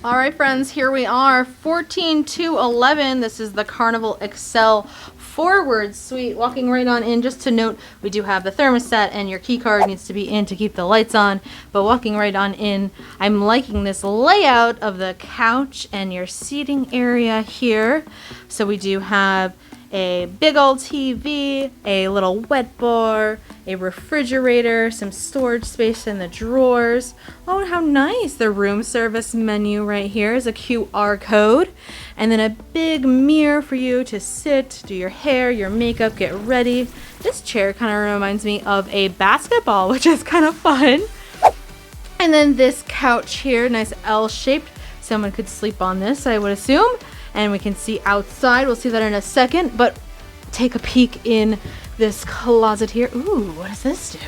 All right, friends, here we are, 14-11. This is the Carnival Excel forward suite. Walking right on in, just to note, we do have the thermostat and your key card needs to be in to keep the lights on. But walking right on in, I'm liking this layout of the couch and your seating area here. So we do have a big old TV, a little wet bar, a refrigerator, some storage space in the drawers. Oh, how nice. The room service menu right here is a QR code. And then a big mirror for you to sit, do your hair, your makeup, get ready. This chair kind of reminds me of a basketball, which is kind of fun. And then this couch here, nice L-shaped. Someone could sleep on this, I would assume. And we can see outside. We'll see that in a second. But take a peek in this closet here. Ooh, what does this do?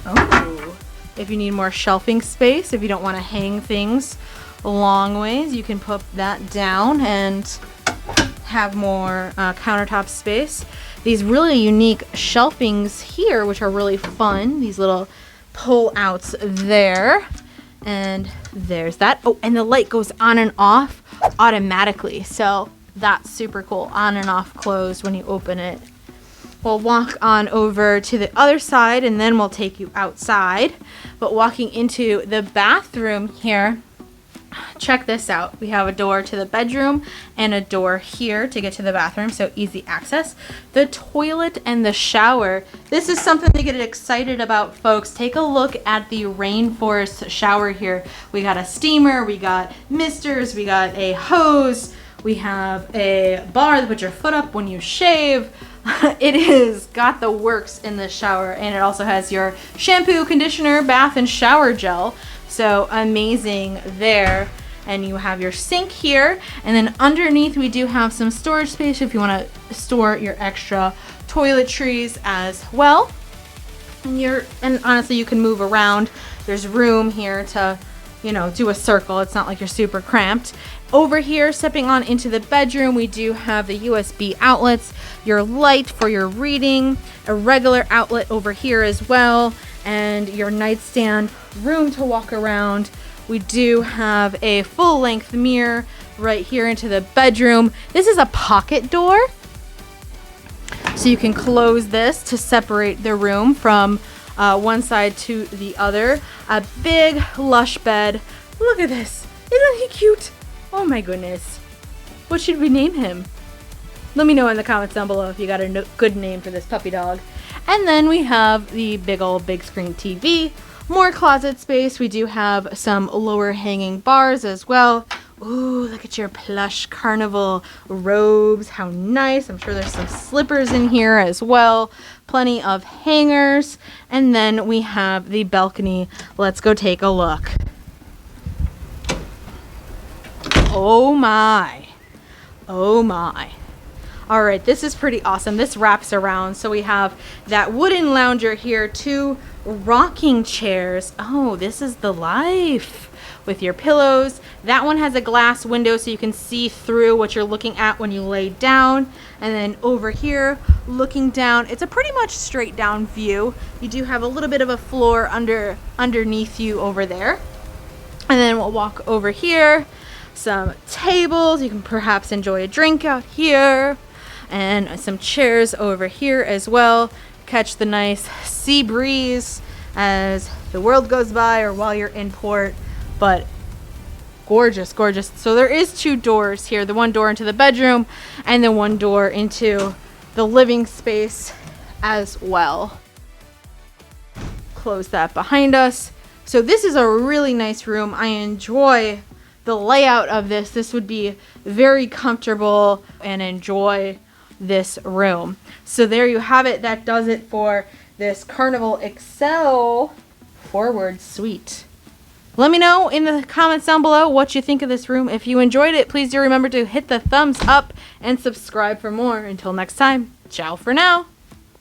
Oh, if you need more shelving space, if you don't want to hang things long ways, you can put that down and have more countertop space. These really unique shelvings here, which are really fun. These little pull outs there. And there's that. Oh, and the light goes on and off automatically. So that's super cool. On and off closed when you open it. We'll walk on over to the other side and then we'll take you outside. But walking into the bathroom here, check this out. We have a door to the bedroom and a door here to get to the bathroom, so easy access. The toilet and the shower. This is something to get excited about, folks. Take a look at the Rainforest Shower here. We got a steamer, we got misters, we got a hose, we have a bar to put your foot up when you shave. It is got the works in the shower, and it also has your shampoo, conditioner, bath, and shower gel. So amazing there. And you have your sink here, and then underneath we do have some storage space if you want to store your extra toiletries as well. And honestly, you can move around. There's room here to, you know, do a circle. It's not like you're super cramped. Over here, stepping on into the bedroom, we do have the USB outlets, your light for your reading, a regular outlet over here as well, and your nightstand, room to walk around. We do have a full-length mirror right here into the bedroom. This is a pocket door, so you can close this to separate the room from one side to the other. A big lush bed. Look at this. Isn't he cute? Oh my goodness. What should we name him? Let me know in the comments down below if you got a good name for this puppy dog. And then we have the big old big screen TV. More closet space. We do have some lower hanging bars as well. Ooh, look at your plush carnival robes. How nice. I'm sure there's some slippers in here as well. Plenty of hangers. And then we have the balcony. Let's go take a look. Oh my. Oh my. All right, this is pretty awesome. This wraps around. So we have that wooden lounger here, 2 rocking chairs. Oh, this is the life with your pillows. That one has a glass window so you can see through what you're looking at when you lay down. And then over here, looking down, it's a pretty much straight down view. You do have a little bit of a floor underneath you over there. And then we'll walk over here. Some tables. You can perhaps enjoy a drink out here. And some chairs over here as well. Catch the nice sea breeze as the world goes by or while you're in port. But gorgeous, gorgeous. So there is 2 doors here. The one door into the bedroom and the one door into the living space as well. Close that behind us. So this is a really nice room. I enjoy the layout of this. This would be very comfortable and enjoy this room. So there you have it. That does it for this Carnival Excel forward suite. Let me know in the comments down below what you think of this room. If you enjoyed it, please do remember to hit the thumbs up and subscribe for more. Until next time, ciao for now.